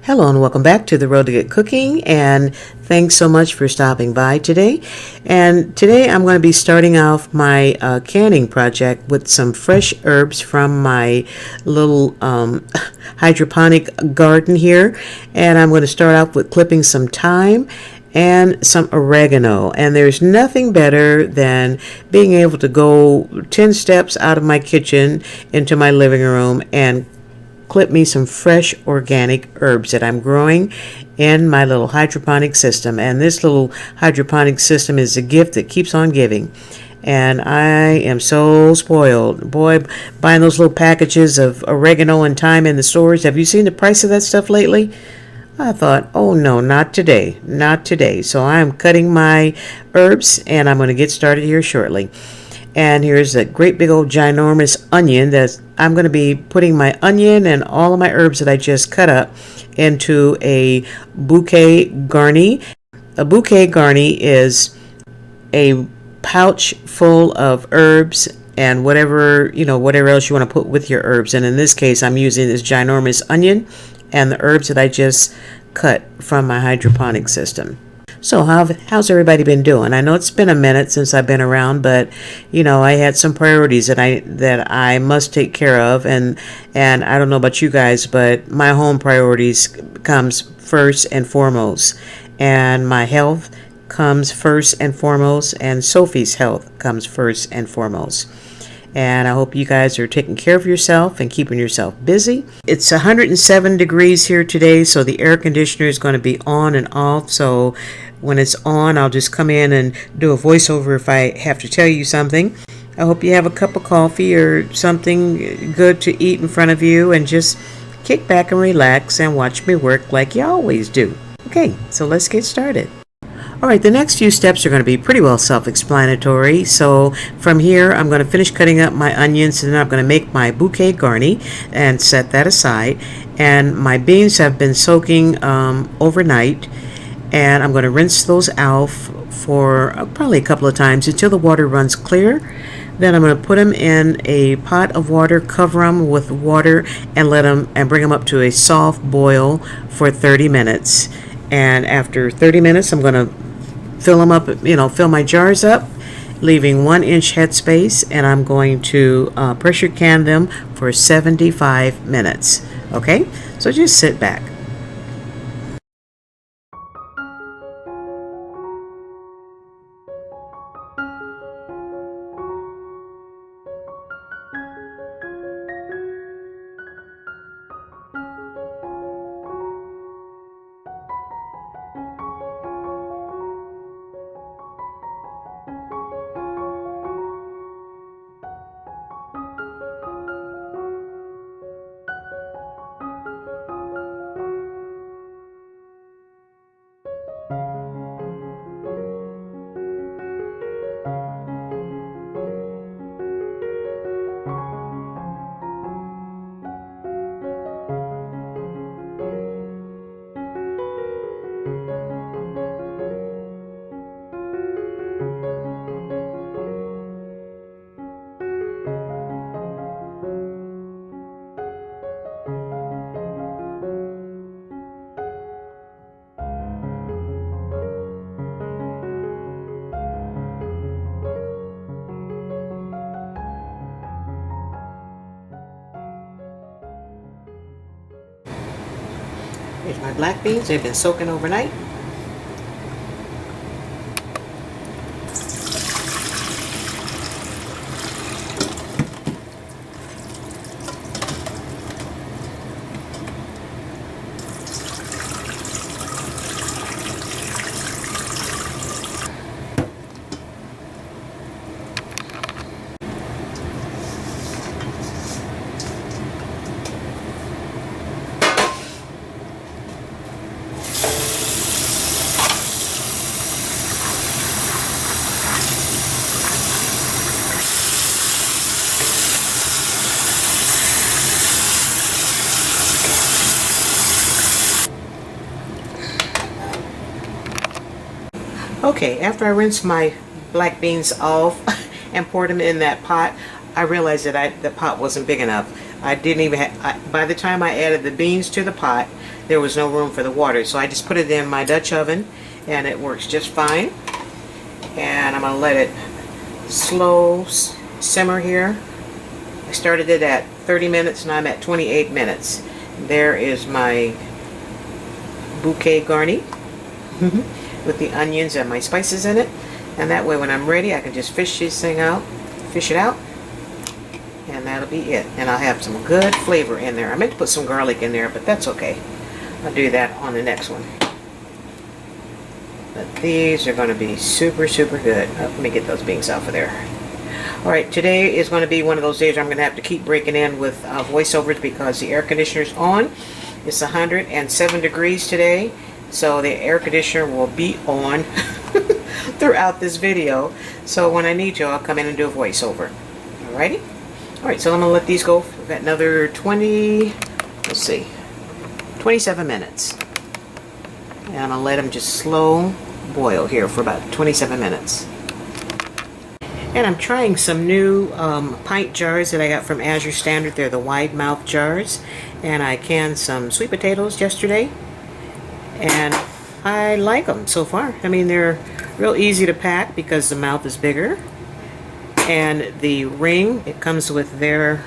Hello and welcome back to the Road to Get Cooking, and thanks so much for stopping by today. And today I'm going to be starting off my canning project with some fresh herbs from my little hydroponic garden here. And I'm going to start off with clipping some thyme and some oregano. And there's nothing better than being able to go 10 steps out of my kitchen into my living room and clip me some fresh organic herbs that I'm growing in my little hydroponic system. And this little hydroponic system is a gift that keeps on giving. And I am so spoiled. Boy, buying those little packages of oregano and thyme in the stores. Have you seen the price of that stuff lately? I thought, oh no, not today, not today. So I'm cutting my herbs and I'm going to get started here shortly. And here's a great big old ginormous onion that I'm going to be putting my onion and all of my herbs that I just cut up into a Bouquet Garni. A Bouquet Garni is a pouch full of herbs and whatever else you want to put with your herbs. And in this case, I'm using this ginormous onion and the herbs that I just cut from my hydroponic system. So how's everybody been doing? I know it's been a minute since I've been around, but I had some priorities that I must take care of, and I don't know about you guys, but my home priorities comes first and foremost, and my health comes first and foremost, and Sophie's health comes first and foremost. And I hope you guys are taking care of yourself and keeping yourself busy. It's 107 degrees here today, so the air conditioner is going to be on and off. So when it's on, I'll just come in and do a voiceover if I have to tell you something. I hope you have a cup of coffee or something good to eat in front of you and just kick back and relax and watch me work like you always do. Okay, so let's get started. Alright, the next few steps are going to be pretty well self-explanatory. So from here, I'm going to finish cutting up my onions, and then I'm going to make my Bouquet Garni and set that aside. And my beans have been soaking overnight, and I'm going to rinse those out for probably a couple of times until the water runs clear. Then I'm going to put them in a pot of water, cover them with water, and bring them up to a soft boil for 30 minutes. And after 30 minutes, I'm going to fill them up, fill my jars up, leaving 1-inch headspace, and I'm going to pressure can them for 75 minutes. Okay, so just sit back. Here's my black beans. They've been soaking overnight. Okay, after I rinsed my black beans off and poured them in that pot, I realized that the pot wasn't big enough. I didn't even by the time I added the beans to the pot, there was no room for the water. So I just put it in my Dutch oven, and it works just fine. And I'm going to let it slow simmer here. I started it at 30 minutes, and I'm at 28 minutes. There is my Bouquet Garni with the onions and my spices in it. And that way when I'm ready, I can just fish it out, and that'll be it. And I'll have some good flavor in there. I meant to put some garlic in there, but that's okay. I'll do that on the next one. But these are going to be super, super good. Let me get those beans off of there. Alright, today is going to be one of those days where I'm going to have to keep breaking in with voiceovers because the air conditioner's on. It's 107 degrees today, so the air conditioner will be on throughout this video. So when I need to, I'll come in and do a voiceover. Alrighty? Alright, so I'm going to let these go for another 27 minutes. And I'm going to let them just slow boil here for about 27 minutes. And I'm trying some new pint jars that I got from Azure Standard. They're the wide mouth jars. And I canned some sweet potatoes yesterday. And I like them so far. I mean, they're real easy to pack because the mouth is bigger. And the ring, it comes with their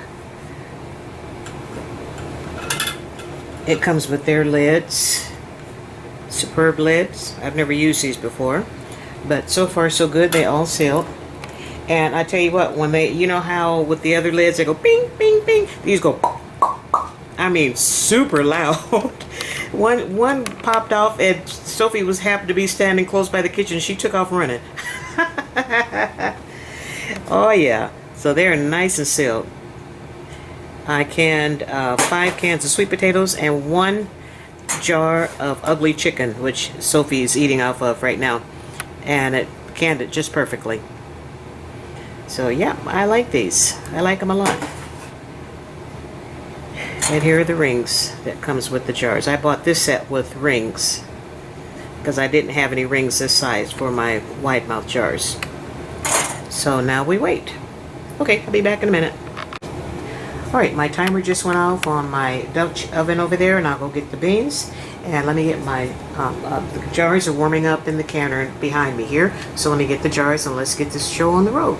lids. Superb lids. I've never used these before, but so far so good. They all seal. And I tell you what, when they, you know how with the other lids they go bing, bing, bing, these go, I mean, super loud. One popped off, and Sophie happened to be standing close by the kitchen. She took off running. Oh yeah, so they're nice and sealed. I canned 5 cans of sweet potatoes and 1 jar of ugly chicken, which Sophie is eating off of right now, and it canned it just perfectly. So yeah, I like these. I like them a lot. And here are the rings that comes with the jars. I bought this set with rings because I didn't have any rings this size for my wide mouth jars. So now we wait. Okay, I'll be back in a minute. Alright, my timer just went off on my Dutch oven over there, and I'll go get the beans. And let me get my, the jars are warming up in the canner behind me here. So let me get the jars and let's get this show on the road.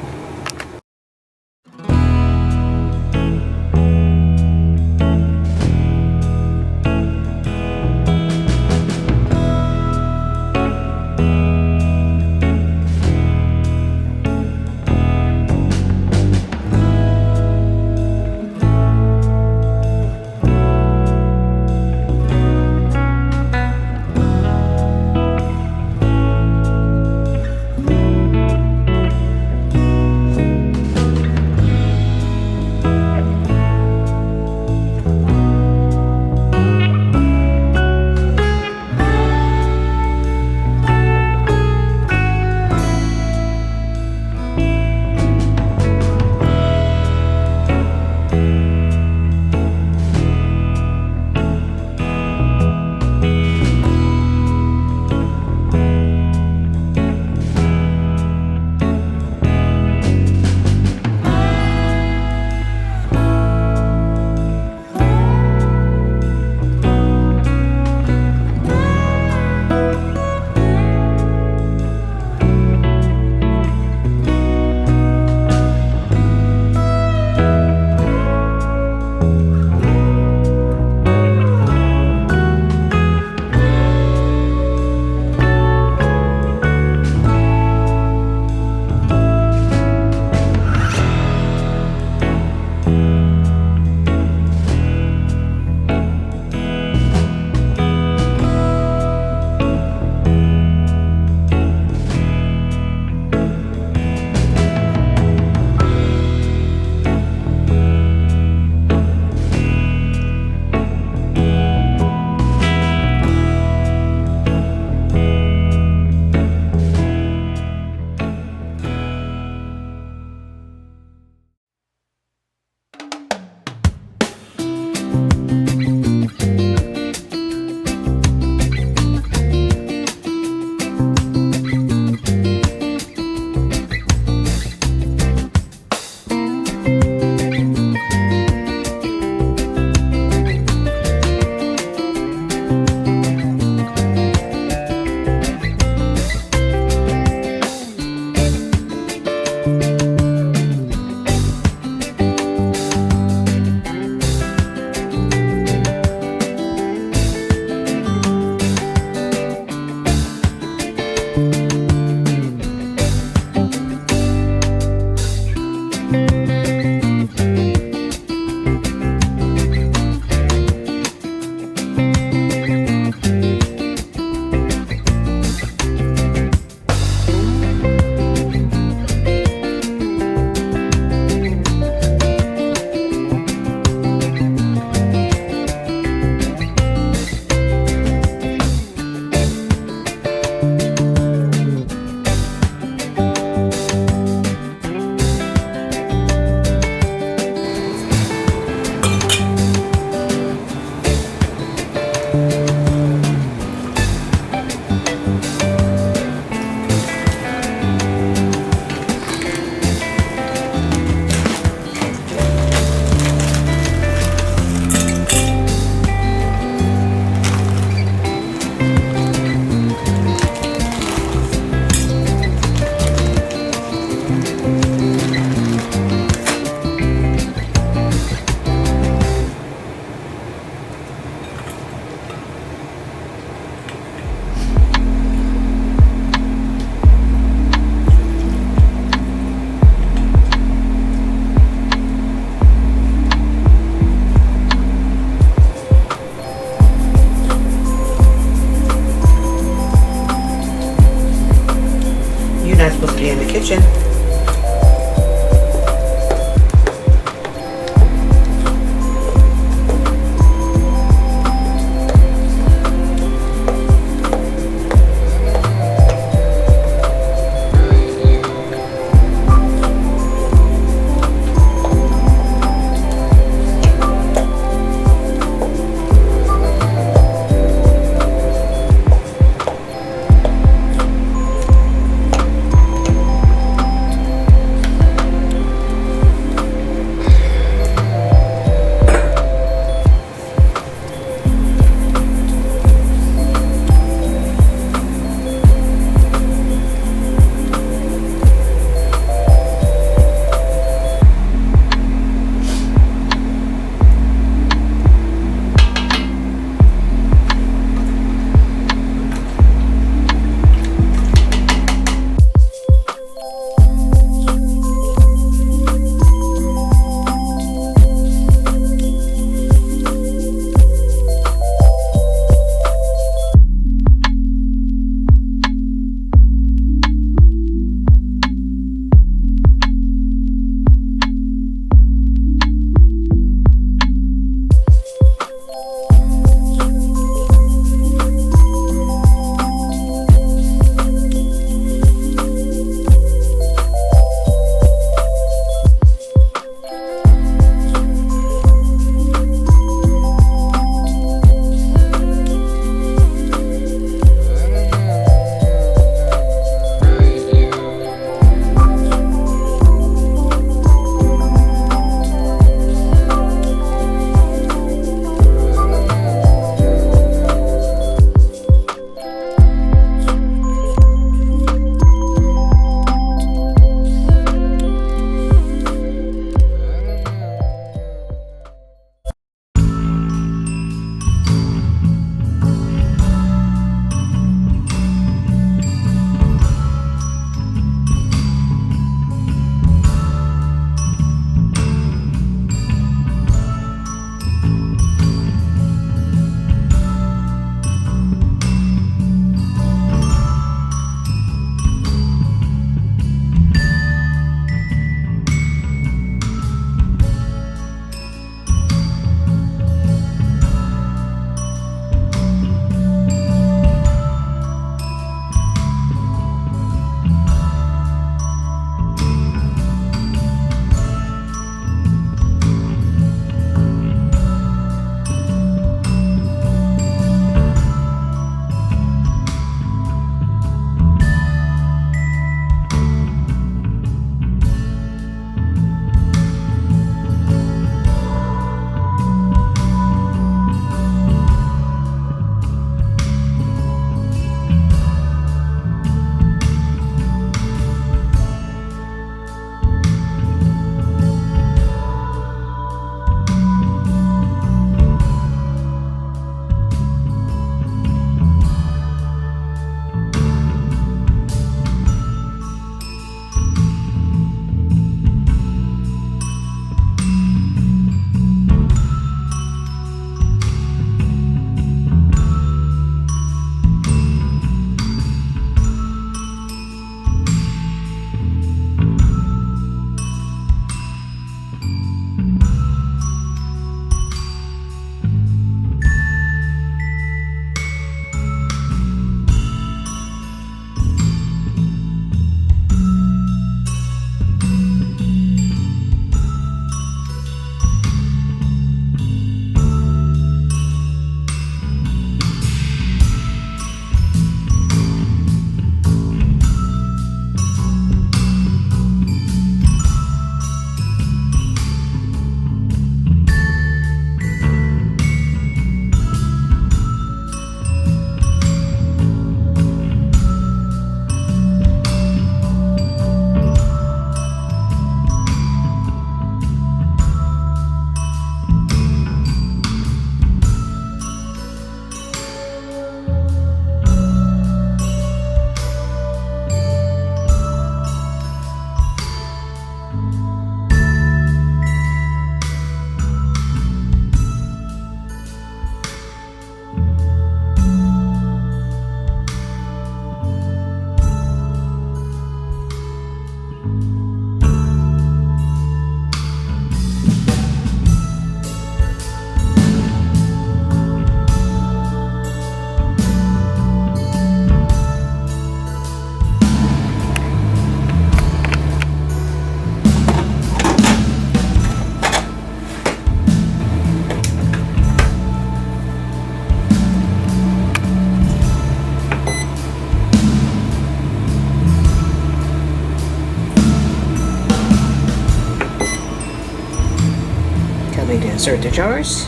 me to insert the jars.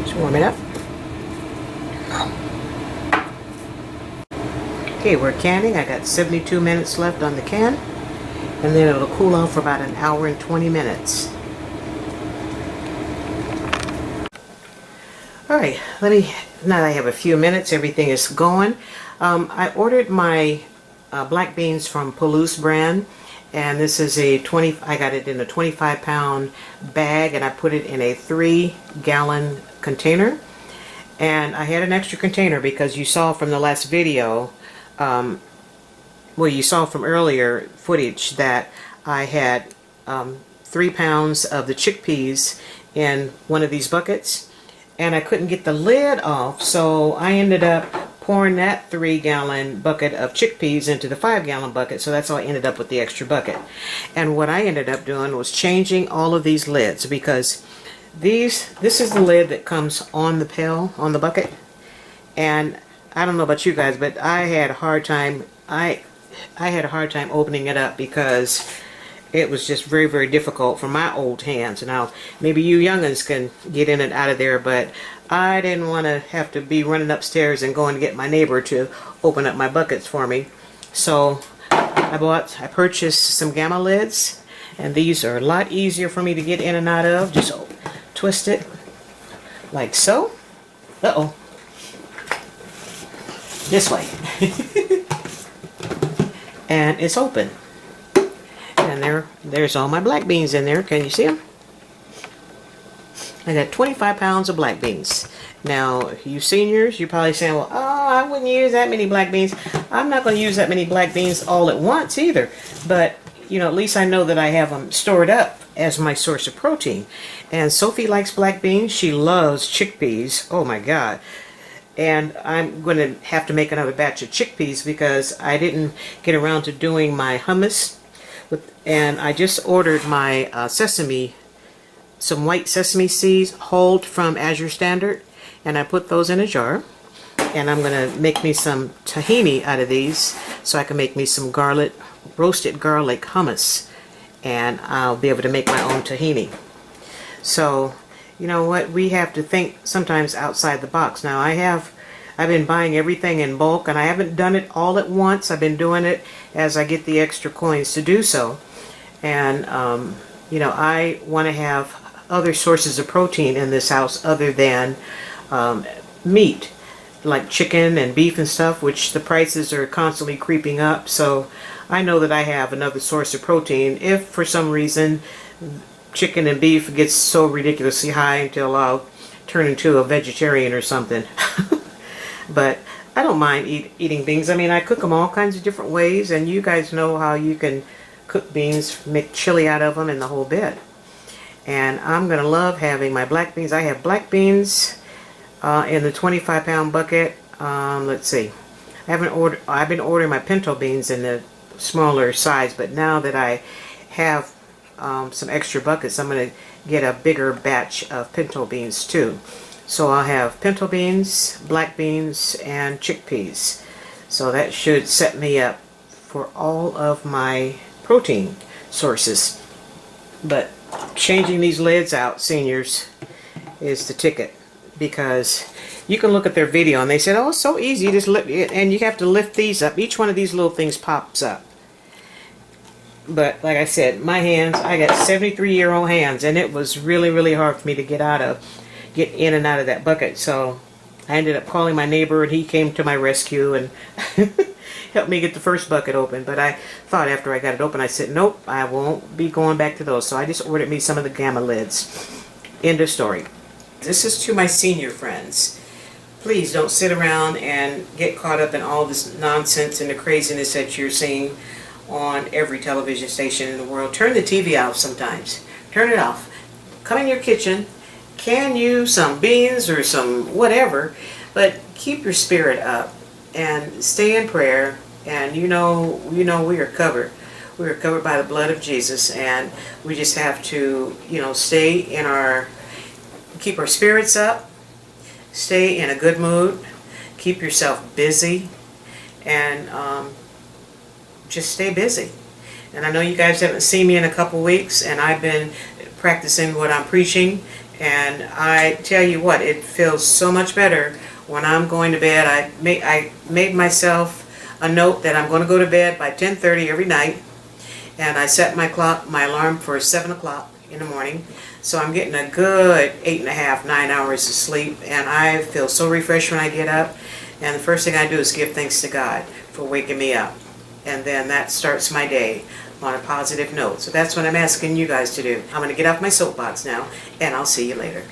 Just warm it up. Okay, we're canning. I got 72 minutes left on the can, and then it'll cool off for about an hour and 20 minutes. Alright, now that I have a few minutes, everything is going. I ordered my black beans from Palouse Brand, and this is I got it in a 25-pound bag, and I put it in a 3-gallon container. And I had an extra container because you saw from the last video, well, you saw from earlier footage that I had 3 pounds of the chickpeas in one of these buckets, and I couldn't get the lid off, so I ended up pouring that 3-gallon bucket of chickpeas into the 5-gallon bucket, so that's how I ended up with the extra bucket. And what I ended up doing was changing all of these lids, because this is the lid that comes on the pail, on the bucket, and I don't know about you guys, but I had a hard time. I had a hard time opening it up because it was just very, very difficult for my old hands. Now, maybe you youngins can get in and out of there, but I didn't want to have to be running upstairs and going to get my neighbor to open up my buckets for me. So I purchased some Gama lids, and these are a lot easier for me to get in and out of. Just twist it like so. Uh-oh. This way. And it's open. And there's all my black beans in there. Can you see them? I got 25 pounds of black beans. Now, you seniors, you're probably saying, well, oh, I wouldn't use that many black beans. I'm not going to use that many black beans all at once either. But, you know, at least I know that I have them stored up as my source of protein. And Sophie likes black beans. She loves chickpeas. Oh, my God. And I'm going to have to make another batch of chickpeas because I didn't get around to doing my hummus. And I just ordered my some white sesame seeds, whole from Azure Standard, and I put those in a jar. And I'm going to make me some tahini out of these so I can make me some roasted garlic hummus. And I'll be able to make my own tahini. So, you know what, we have to think sometimes outside the box. Now I've been buying everything in bulk, and I haven't done it all at once. I've been doing it as I get the extra coins to do so. And you know, I want to have other sources of protein in this house other than meat, like chicken and beef and stuff, which the prices are constantly creeping up. So I know that I have another source of protein if for some reason chicken and beef gets so ridiculously high until I'll turn into a vegetarian or something. But I don't mind eating beans. I mean, I cook them all kinds of different ways, and you guys know how you can cook beans, make chili out of them, and the whole bit. And I'm going to love having my black beans. I have black beans in the 25-pound bucket. Let's see. I've been ordering my pinto beans in the smaller size, but now that I have some extra buckets, I'm going to get a bigger batch of pinto beans too. So I'll have pinto beans, black beans, and chickpeas. So that should set me up for all of my protein sources. But changing these lids out, seniors, is the ticket, because you can look at their video and they said, oh, it's so easy, just lift it, and you have to lift these up. Each one of these little things pops up. But like I said, my hands, I got 73-year-old hands, and it was really, really hard for me to get in and out of that bucket. So I ended up calling my neighbor, and he came to my rescue and helped me get the first bucket open. But I thought after I got it open, I said, nope, I won't be going back to those. So I just ordered me some of the Gama lids. End of story. This is to my senior friends. Please don't sit around and get caught up in all this nonsense and the craziness that you're seeing on every television station in the world. Turn the TV off sometimes. Turn it off. Come in your kitchen, can you some beans or some whatever, but keep your spirit up and stay in prayer. And you know we are covered. We are covered by the blood of Jesus, and we just have to, you know, keep our spirits up, stay in a good mood, keep yourself busy, and just stay busy. And I know you guys haven't seen me in a couple weeks, and I've been practicing what I'm preaching. And I tell you what, it feels so much better when I'm going to bed. I made myself a note that I'm going to go to bed by 10:30 every night, and I set my alarm for 7 o'clock in the morning. So I'm getting a good 8.5, 9 hours of sleep, and I feel so refreshed when I get up. And the first thing I do is give thanks to God for waking me up, and then that starts my day on a positive note. So that's what I'm asking you guys to do. I'm going to get off my soapbox now, and I'll see you later.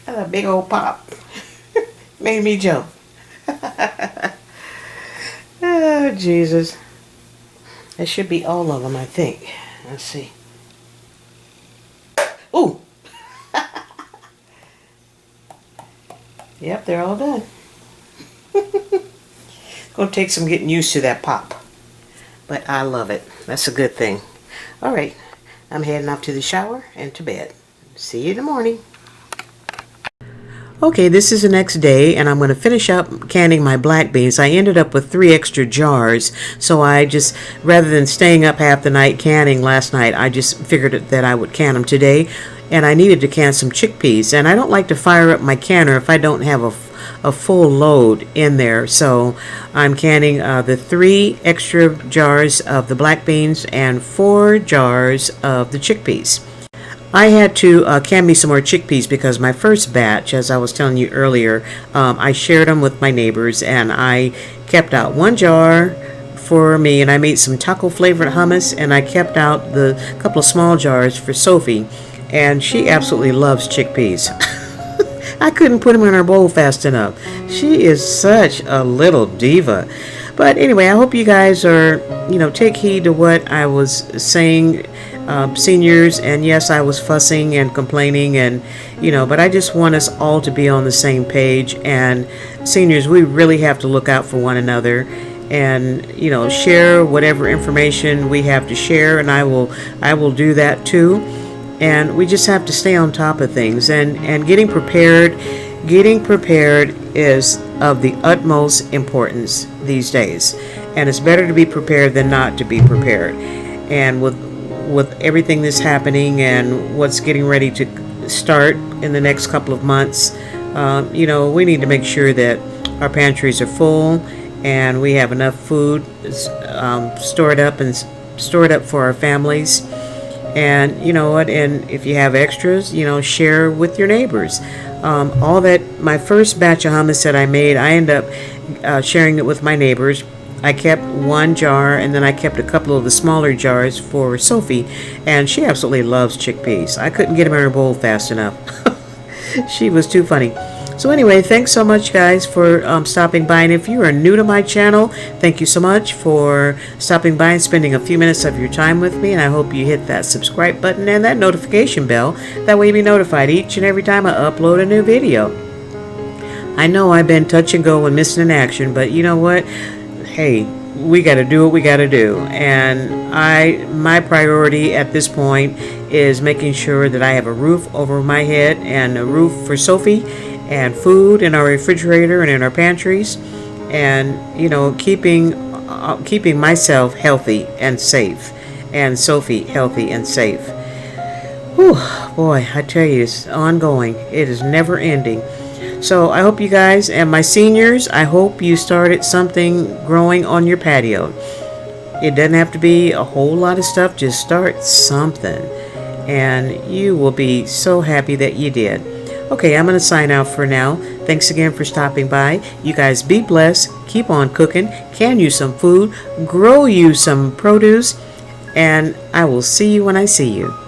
That's a big old pop. Made me jump. Oh, Jesus. That should be all of them, I think. Let's see. Ooh! Yep, they're all done. It's going to take some getting used to that pop. But I love it. That's a good thing. Alright, I'm heading off to the shower and to bed. See you in the morning. Okay, this is the next day, and I'm going to finish up canning my black beans. I ended up with 3 extra jars, so I just, rather than staying up half the night canning last night, I just figured that I would can them today. And I needed to can some chickpeas, and I don't like to fire up my canner if I don't have a full load in there. So I'm canning the 3 extra jars of the black beans and 4 jars of the chickpeas. I had to can me some more chickpeas because my first batch, as I was telling you earlier, I shared them with my neighbors, and I kept out 1 jar for me, and I made some taco flavored hummus, and I kept out the couple of small jars for Sophie, and she absolutely loves chickpeas. I couldn't put them in her bowl fast enough. She is such a little diva. But anyway, I hope you guys are, take heed to what I was saying. Seniors, and yes, I was fussing and complaining, and but I just want us all to be on the same page. And seniors, we really have to look out for one another, and share whatever information we have to share, and I will do that too. And we just have to stay on top of things, and getting prepared is of the utmost importance these days, and it's better to be prepared than not to be prepared. And with everything that's happening and what's getting ready to start in the next couple of months, we need to make sure that our pantries are full and we have enough food stored up for our families. And and if you have extras, share with your neighbors. All that, my first batch of hummus that I made, I ended up sharing it with my neighbors. I kept 1 jar, and then I kept a couple of the smaller jars for Sophie, and she absolutely loves chickpeas. I couldn't get them in her bowl fast enough. She was too funny. So anyway, thanks so much, guys, for stopping by. And if you are new to my channel, thank you so much for stopping by and spending a few minutes of your time with me. And I hope you hit that subscribe button and that notification bell. That way you'll be notified each and every time I upload a new video. I know I've been touch and go and missing in action, but you know what? Hey, we got to do what we got to do. And my priority at this point is making sure that I have a roof over my head and a roof for Sophie, and food in our refrigerator and in our pantries, and keeping myself healthy and safe, and Sophie healthy and safe. Whew, boy, I tell you, it's ongoing. It is never ending. So I hope you guys, and my seniors, I hope you started something growing on your patio. It doesn't have to be a whole lot of stuff, just start something, and you will be so happy that you did. Okay, I'm going to sign out for now. Thanks again for stopping by. You guys be blessed. Keep on cooking. Can you some food. Grow you some produce. And I will see you when I see you.